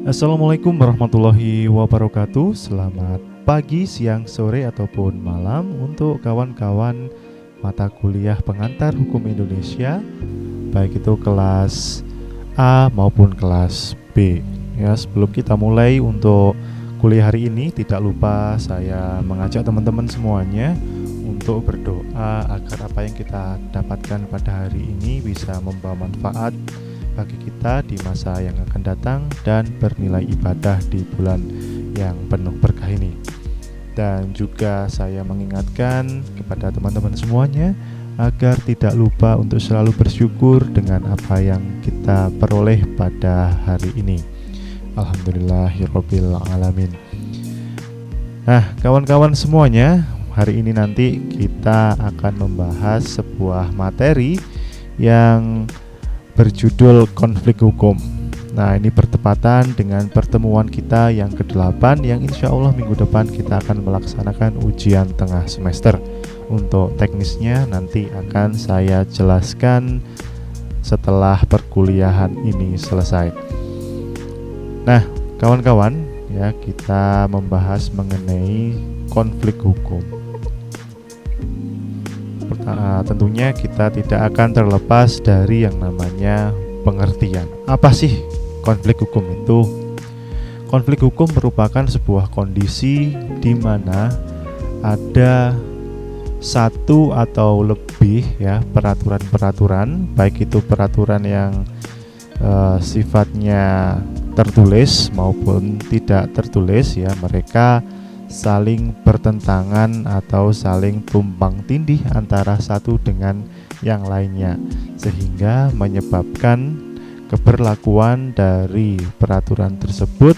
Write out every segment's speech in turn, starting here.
Assalamualaikum warahmatullahi wabarakatuh. Selamat pagi, siang, sore, ataupun malam untuk kawan-kawan mata kuliah pengantar hukum Indonesia, baik itu kelas A maupun kelas B. Ya, sebelum kita mulai untuk kuliah hari ini, tidak lupa saya mengajak teman-teman semuanya untuk berdoa agar apa yang kita dapatkan pada hari ini bisa membawa manfaat bagi kita di masa yang akan datang dan bernilai ibadah di bulan yang penuh berkah ini. Dan juga saya mengingatkan kepada teman-teman semuanya agar tidak lupa untuk selalu bersyukur dengan apa yang kita peroleh pada hari ini. Alhamdulillahirabbil alamin. Nah, kawan-kawan semuanya, hari ini nanti kita akan membahas sebuah materi yang berjudul konflik hukum. Nah, ini bertepatan dengan pertemuan kita yang ke-8 yang insya Allah minggu depan kita akan melaksanakan ujian tengah semester. Untuk teknisnya nanti akan saya jelaskan setelah perkuliahan ini selesai. Nah, kawan-kawan, ya, kita membahas mengenai konflik hukum. Tentunya kita tidak akan terlepas dari yang namanya pengertian. Apa sih konflik hukum itu? Konflik hukum merupakan sebuah kondisi di mana ada satu atau lebih peraturan-peraturan, baik itu peraturan yang sifatnya tertulis maupun tidak tertulis, ya, mereka saling bertentangan atau saling tumpang tindih antara satu dengan yang lainnya, sehingga menyebabkan keberlakuan dari peraturan tersebut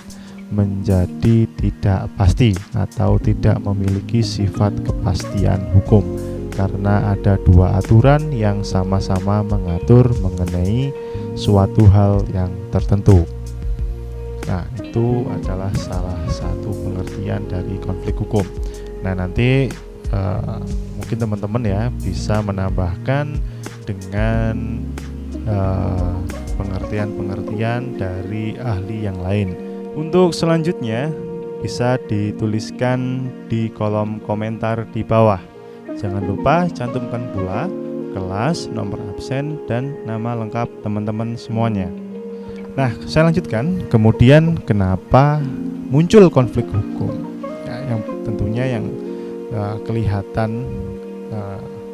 menjadi tidak pasti atau tidak memiliki sifat kepastian hukum karena ada dua aturan yang sama-sama mengatur mengenai suatu hal yang tertentu. Nah, itu adalah salah satu pengertian dari konflik hukum. Nah, nanti mungkin teman-teman ya bisa menambahkan dengan pengertian-pengertian dari ahli yang lain. Untuk selanjutnya bisa dituliskan di kolom komentar di bawah. Jangan lupa cantumkan pula kelas, nomor absen, dan nama lengkap teman-teman semuanya. Nah, saya lanjutkan. Kemudian kenapa muncul konflik hukum? Ya, yang tentunya yang kelihatan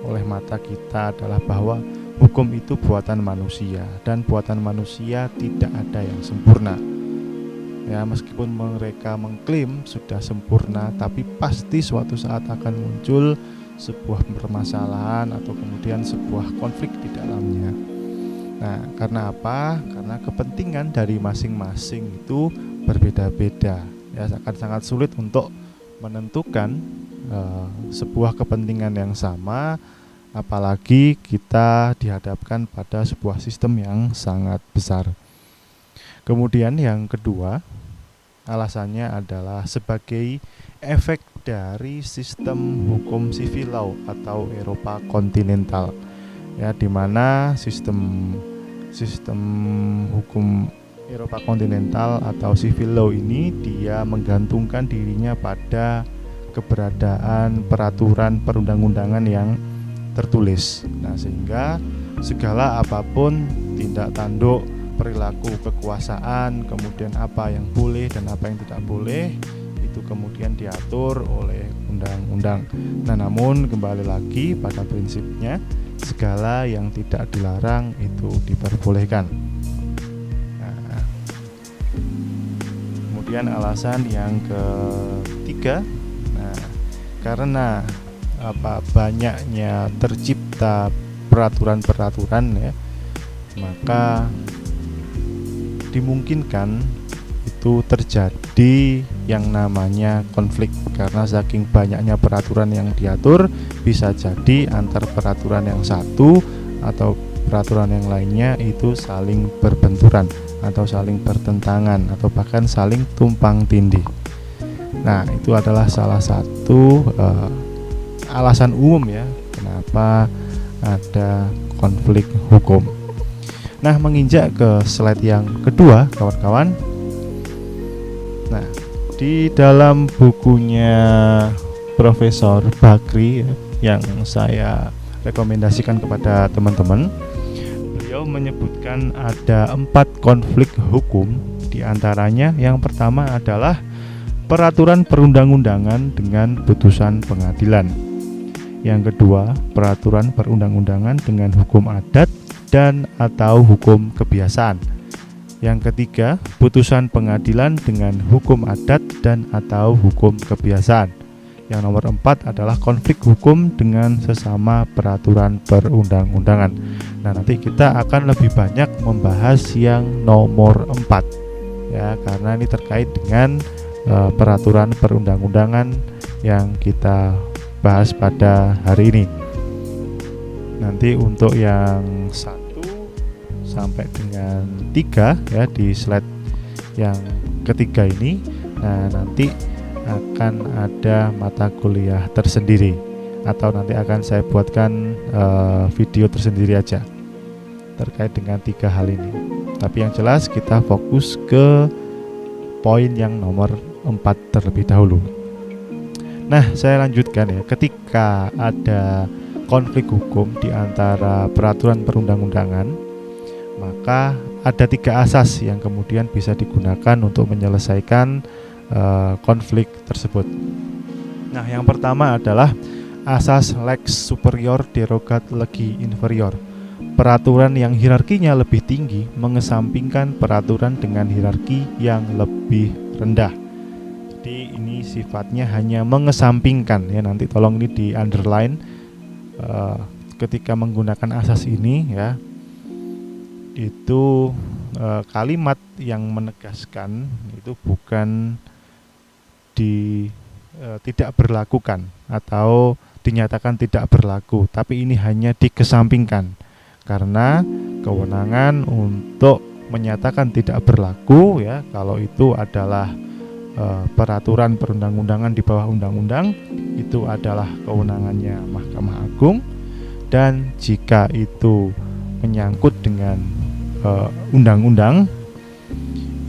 oleh mata kita adalah bahwa hukum itu buatan manusia dan buatan manusia tidak ada yang sempurna. Ya, meskipun mereka mengklaim sudah sempurna, tapi pasti suatu saat akan muncul sebuah permasalahan atau kemudian sebuah konflik di dalamnya. Nah, karena apa? Karena kepentingan dari masing-masing itu berbeda-beda. Ya, akan sangat sulit untuk menentukan sebuah kepentingan yang sama, apalagi kita dihadapkan pada sebuah sistem yang sangat besar. Kemudian yang kedua, alasannya adalah sebagai efek dari sistem hukum civil law atau Eropa kontinental. Ya, di mana sistem hukum Eropa kontinental atau civil law ini dia menggantungkan dirinya pada keberadaan peraturan perundang-undangan yang tertulis. Nah, sehingga segala apapun tindak tanduk perilaku kekuasaan, kemudian apa yang boleh dan apa yang tidak boleh, itu kemudian diatur oleh undang-undang. Nah, namun kembali lagi pada prinsipnya, segala yang tidak dilarang itu diperbolehkan. Nah, kemudian alasan yang ketiga, karena banyaknya tercipta peraturan-peraturan, ya, maka dimungkinkan itu terjadi yang namanya konflik karena saking banyaknya peraturan yang diatur, bisa jadi antar peraturan yang satu atau peraturan yang lainnya itu saling berbenturan atau saling bertentangan atau bahkan saling tumpang tindih. Nah, itu adalah salah satu alasan umum, ya, kenapa ada konflik hukum. Nah, menginjak ke slide yang kedua, kawan-kawan, Nah, di dalam bukunya Profesor Bakri yang saya rekomendasikan kepada teman-teman, beliau menyebutkan ada 4 konflik hukum. Di antaranya yang pertama adalah peraturan perundang-undangan dengan putusan pengadilan. Yang kedua, peraturan perundang-undangan dengan hukum adat dan atau hukum kebiasaan. Yang ketiga, putusan pengadilan dengan hukum adat dan atau hukum kebiasaan. Yang nomor 4 adalah konflik hukum dengan sesama peraturan perundang-undangan. Nah, nanti kita akan lebih banyak membahas yang nomor 4 ya, karena ini terkait dengan peraturan perundang-undangan yang kita bahas pada hari ini. Nanti untuk yang 1 sampai dengan 3 ya, di slide yang ketiga ini, nah nanti akan ada mata kuliah tersendiri, atau nanti akan saya buatkan video tersendiri aja terkait dengan 3 hal ini. Tapi yang jelas kita fokus ke poin yang nomor 4 terlebih dahulu. Nah, saya lanjutkan ya. Ketika ada konflik hukum di antara peraturan perundang-undangan, maka ada 3 asas yang kemudian bisa digunakan untuk menyelesaikan konflik tersebut. Nah, yang pertama adalah asas lex superior derogat legi inferior. Peraturan yang hierarkinya lebih tinggi mengesampingkan peraturan dengan hierarki yang lebih rendah. Jadi ini sifatnya hanya mengesampingkan ya, nanti tolong ini di underline ketika menggunakan asas ini ya. Itu kalimat yang menegaskan itu bukan tidak berlakukan atau dinyatakan tidak berlaku, tapi ini hanya dikesampingkan, karena kewenangan untuk menyatakan tidak berlaku ya, kalau itu adalah peraturan perundang-undangan di bawah undang-undang, itu adalah kewenangannya Mahkamah Agung, dan jika itu menyangkut dengan undang-undang,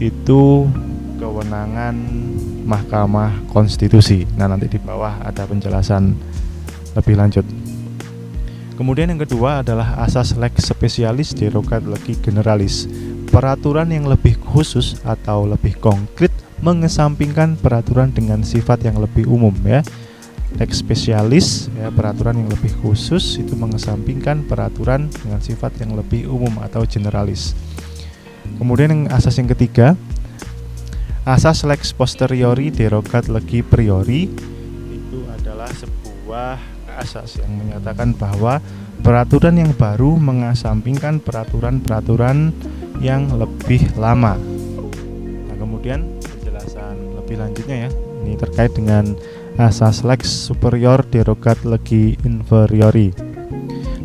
itu kewenangan Mahkamah Konstitusi. Nah, nanti di bawah ada penjelasan lebih lanjut. Kemudian yang kedua adalah asas lex specialis derogat legi generalis. Peraturan yang lebih khusus atau lebih konkret mengesampingkan peraturan dengan sifat yang lebih umum ya. Lex specialis ya, peraturan yang lebih khusus itu mengesampingkan peraturan dengan sifat yang lebih umum atau generalis. Kemudian yang asas yang ketiga, asas lex posteriori derogat legi priori, itu adalah sebuah asas yang menyatakan bahwa peraturan yang baru mengesampingkan peraturan-peraturan yang lebih lama. Nah, kemudian penjelasan lebih lanjutnya ya, ini terkait dengan asas lex superior derogat legi inferiori.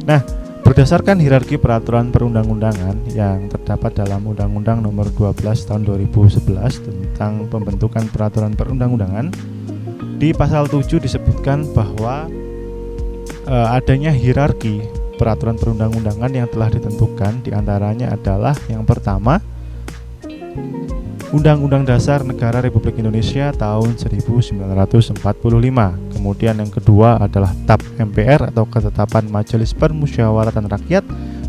Nah, berdasarkan hierarki peraturan perundang-undangan yang terdapat dalam Undang-Undang Nomor 12 Tahun 2011 tentang pembentukan peraturan perundang-undangan, di pasal 7 disebutkan bahwa adanya hierarki peraturan perundang-undangan yang telah ditentukan. Di antaranya adalah yang pertama, Undang-Undang Dasar Negara Republik Indonesia tahun 1945. Kemudian yang kedua adalah TAP MPR atau Ketetapan Majelis Permusyawaratan Rakyat.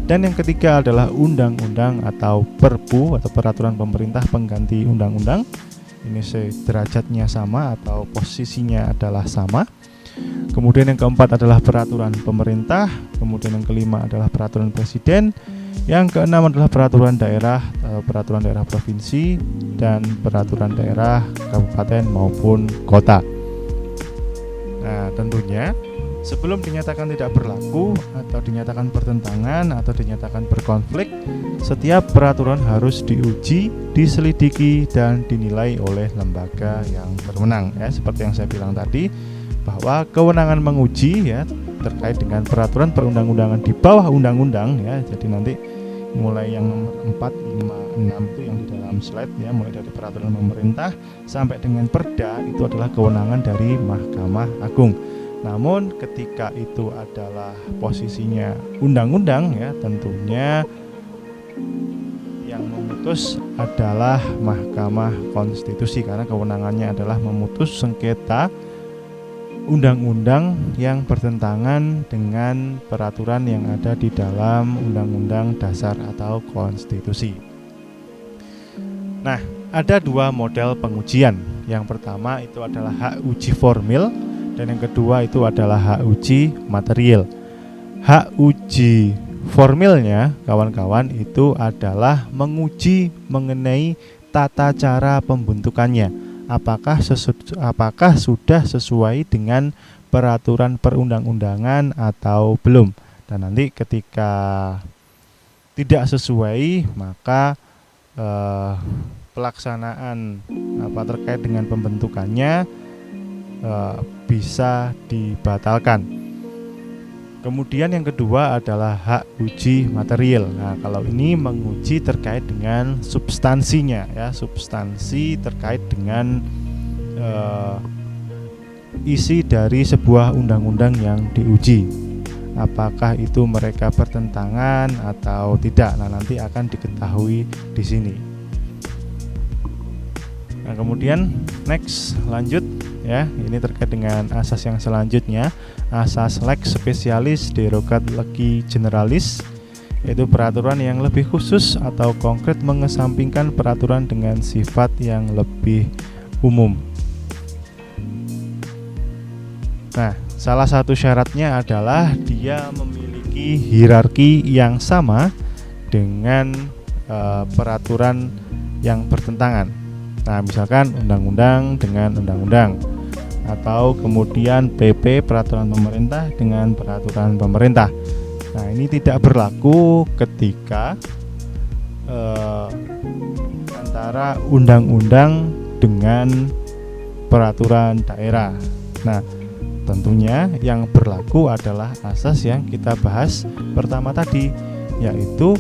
Dan yang ketiga adalah Undang-Undang atau Perpu atau Peraturan Pemerintah Pengganti Undang-Undang. Ini derajatnya sama atau posisinya adalah sama. Kemudian yang keempat adalah peraturan pemerintah. Kemudian yang kelima adalah peraturan presiden. Yang keenam adalah peraturan daerah provinsi, dan peraturan daerah kabupaten maupun kota. Nah, tentunya sebelum dinyatakan tidak berlaku atau dinyatakan bertentangan atau dinyatakan berkonflik, setiap peraturan harus diuji, diselidiki, dan dinilai oleh lembaga yang berwenang ya, seperti yang saya bilang tadi, bahwa kewenangan menguji ya terkait dengan peraturan perundang-undangan di bawah undang-undang ya. Jadi nanti mulai yang nomor 4, 5, 6 itu yang di dalam slide ya, mulai dari peraturan pemerintah sampai dengan perda, itu adalah kewenangan dari Mahkamah Agung. Namun ketika itu adalah posisinya undang-undang ya, tentunya yang memutus adalah Mahkamah Konstitusi karena kewenangannya adalah memutus sengketa undang-undang yang bertentangan dengan peraturan yang ada di dalam Undang-Undang Dasar atau Konstitusi. Nah, ada dua model pengujian. Yang pertama itu adalah hak uji formil dan yang kedua itu adalah hak uji material. Hak uji formilnya, kawan-kawan, itu adalah menguji mengenai tata cara pembentukannya. Apakah sudah sesuai dengan peraturan perundang-undangan atau belum. Dan nanti ketika tidak sesuai, maka pelaksanaan terkait dengan pembentukannya bisa dibatalkan. Kemudian yang kedua adalah hak uji material. Nah, kalau ini menguji terkait dengan substansinya, ya, substansi terkait dengan isi dari sebuah undang-undang yang diuji. Apakah itu mereka bertentangan atau tidak? Nah, nanti akan diketahui di sini. Nah, kemudian next, lanjut ya, ini terkait dengan asas yang selanjutnya, asas lex specialis derogat legi generalis, yaitu peraturan yang lebih khusus atau konkret mengesampingkan peraturan dengan sifat yang lebih umum. Nah, salah satu syaratnya adalah dia memiliki hierarki yang sama dengan peraturan yang bertentangan. Nah, misalkan undang-undang dengan undang-undang, atau kemudian PP peraturan pemerintah dengan peraturan pemerintah. Nah, ini tidak berlaku ketika antara undang-undang dengan peraturan daerah. Nah, tentunya yang berlaku adalah asas yang kita bahas pertama tadi, yaitu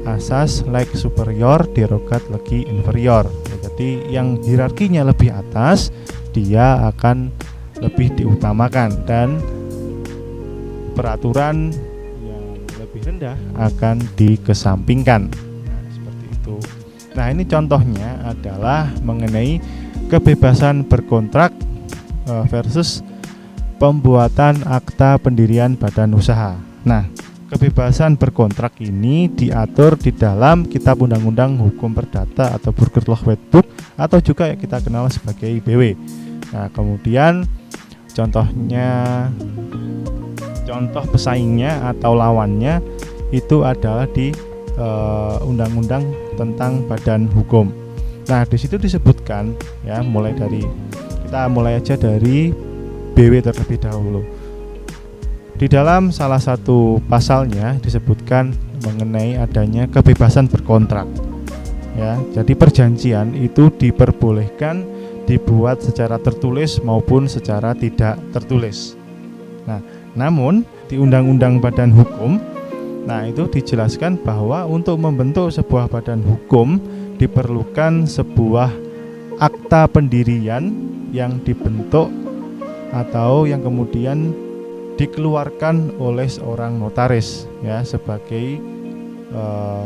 asas lex superior derogat legi inferior. Jadi yang hierarkinya lebih atas dia akan lebih diutamakan dan peraturan yang lebih rendah akan dikesampingkan. Nah, seperti itu. Nah, ini contohnya adalah mengenai kebebasan berkontrak versus pembuatan akta pendirian badan usaha. Nah, kebebasan berkontrak ini diatur di dalam Kitab Undang-Undang Hukum Perdata atau Burger Law Wetbook atau juga yang kita kenal sebagai BW. Nah, kemudian contoh pesaingnya atau lawannya itu adalah di Undang-Undang tentang Badan Hukum. Nah, di situ disebutkan ya, kita mulai aja dari BW terlebih dahulu. Di dalam salah satu pasalnya disebutkan mengenai adanya kebebasan berkontrak. Ya, jadi perjanjian itu diperbolehkan dibuat secara tertulis maupun secara tidak tertulis. Nah, namun di Undang-Undang Badan Hukum, nah itu dijelaskan bahwa untuk membentuk sebuah badan hukum diperlukan sebuah akta pendirian yang dibentuk atau yang kemudian dikeluarkan oleh seorang notaris ya, sebagai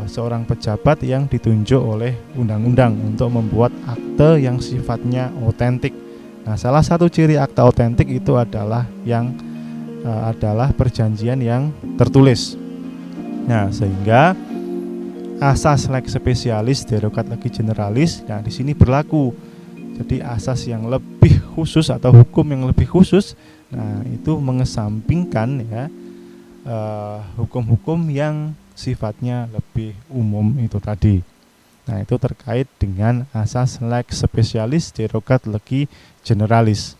seorang pejabat yang ditunjuk oleh undang-undang untuk membuat akte yang sifatnya otentik. Nah, salah satu ciri akta otentik itu adalah adalah perjanjian yang tertulis. Nah, sehingga asas lex specialis derogat legi generalis, nah di sini berlaku. Jadi asas yang lebih khusus atau hukum yang lebih khusus, nah itu mengesampingkan ya hukum-hukum yang sifatnya lebih umum itu tadi. Nah, itu terkait dengan asas lex specialis derogat legi generalis.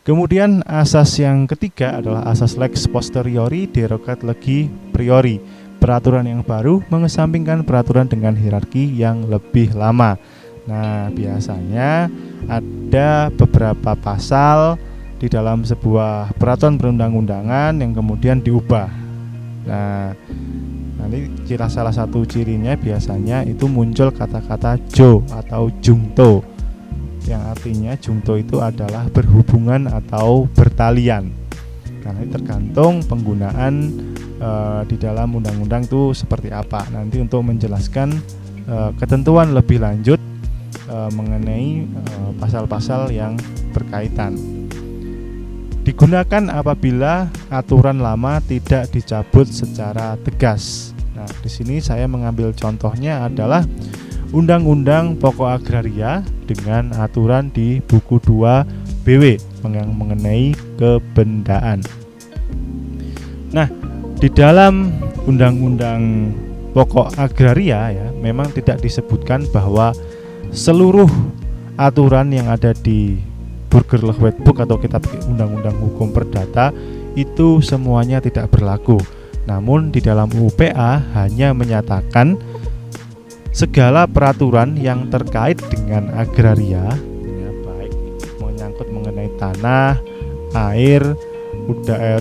Kemudian asas yang ketiga adalah asas lex posteriori derogat legi priori. Peraturan yang baru mengesampingkan peraturan dengan hierarki yang lebih lama. Nah, biasanya ada beberapa pasal di dalam sebuah peraturan perundang-undangan yang kemudian diubah. Nah, nanti salah satu cirinya biasanya itu muncul kata-kata jo atau jungto, yang artinya jungto itu adalah berhubungan atau bertalian. Karena ini tergantung penggunaan di dalam undang-undang itu seperti apa. Nanti untuk menjelaskan ketentuan lebih lanjut mengenai pasal-pasal yang berkaitan. Digunakan apabila aturan lama tidak dicabut secara tegas. Nah, di sini saya mengambil contohnya adalah Undang-Undang Pokok Agraria dengan aturan di buku 2 BW yang mengenai kebendaan. Nah, di dalam Undang-Undang Pokok Agraria ya, memang tidak disebutkan bahwa seluruh aturan yang ada di Burgerlijk Wetboek atau kitab Undang-Undang Hukum Perdata itu semuanya tidak berlaku. Namun di dalam UU PA hanya menyatakan segala peraturan yang terkait dengan agraria, ya, baik menyangkut mengenai tanah, air,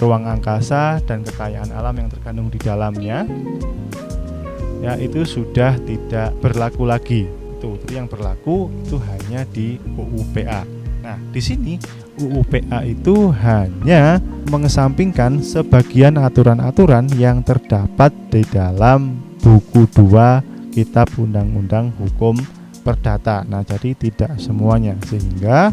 ruang angkasa dan kekayaan alam yang terkandung di dalamnya, ya itu sudah tidak berlaku lagi. Jadi yang berlaku itu hanya di UU PA. Nah, di sini UU PA itu hanya mengesampingkan sebagian aturan-aturan yang terdapat di dalam buku 2 Kitab Undang-Undang Hukum Perdata. Nah, jadi tidak semuanya, sehingga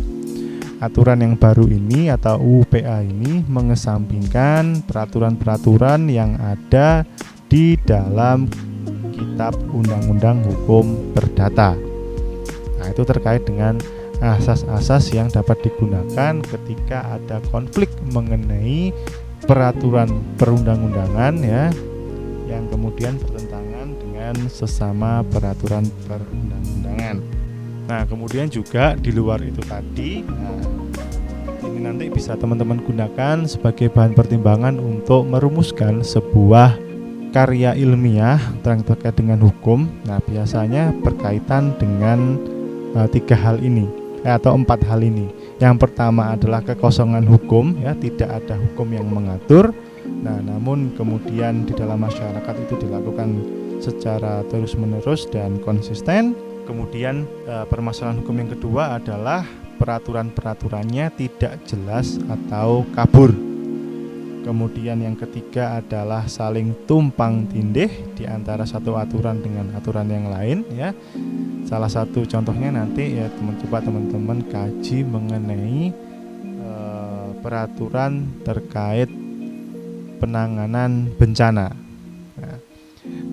aturan yang baru ini atau UU PA ini mengesampingkan peraturan-peraturan yang ada di dalam Kitab Undang-Undang Hukum Perdata. Nah, itu terkait dengan asas-asas yang dapat digunakan ketika ada konflik mengenai peraturan perundang-undangan ya, yang kemudian bertentangan dengan sesama peraturan perundang-undangan. Nah, kemudian juga di luar itu tadi, ini nanti bisa teman-teman gunakan sebagai bahan pertimbangan untuk merumuskan sebuah karya ilmiah terkait dengan hukum. Nah, biasanya berkaitan dengan 3 hal ini atau 4 hal ini. Yang pertama adalah kekosongan hukum, ya, tidak ada hukum yang mengatur. Nah, namun kemudian di dalam masyarakat itu dilakukan secara terus-menerus dan konsisten. Kemudian permasalahan hukum yang kedua adalah peraturan-peraturannya tidak jelas atau kabur. Kemudian yang ketiga adalah saling tumpang tindih di antara satu aturan dengan aturan yang lain ya. Salah satu contohnya nanti ya teman-teman kaji mengenai peraturan terkait penanganan bencana. Nah,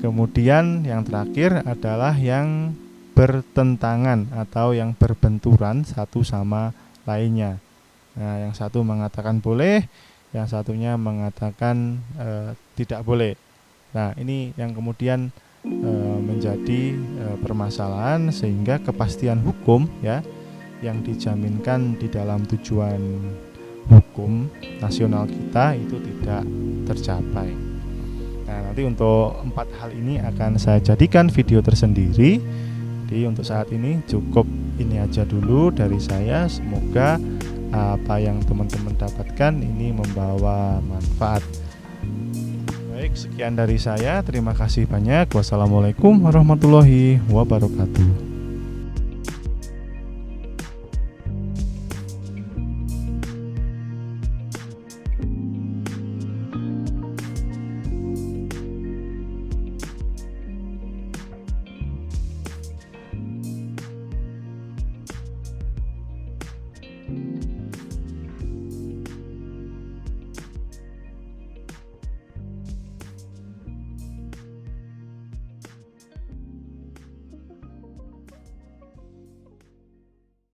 kemudian yang terakhir adalah yang bertentangan atau yang berbenturan satu sama lainnya. Nah, yang satu mengatakan boleh, yang satunya mengatakan tidak boleh. Nah, ini yang kemudian menjadi permasalahan, sehingga kepastian hukum ya yang dijaminkan di dalam tujuan hukum nasional kita itu tidak tercapai. Nah, nanti untuk 4 hal ini akan saya jadikan video tersendiri. Jadi untuk saat ini cukup ini aja dulu dari saya. Semoga apa yang teman-teman dapatkan ini membawa manfaat. Baik, sekian dari saya. Terima kasih banyak. Wassalamualaikum warahmatullahi wabarakatuh.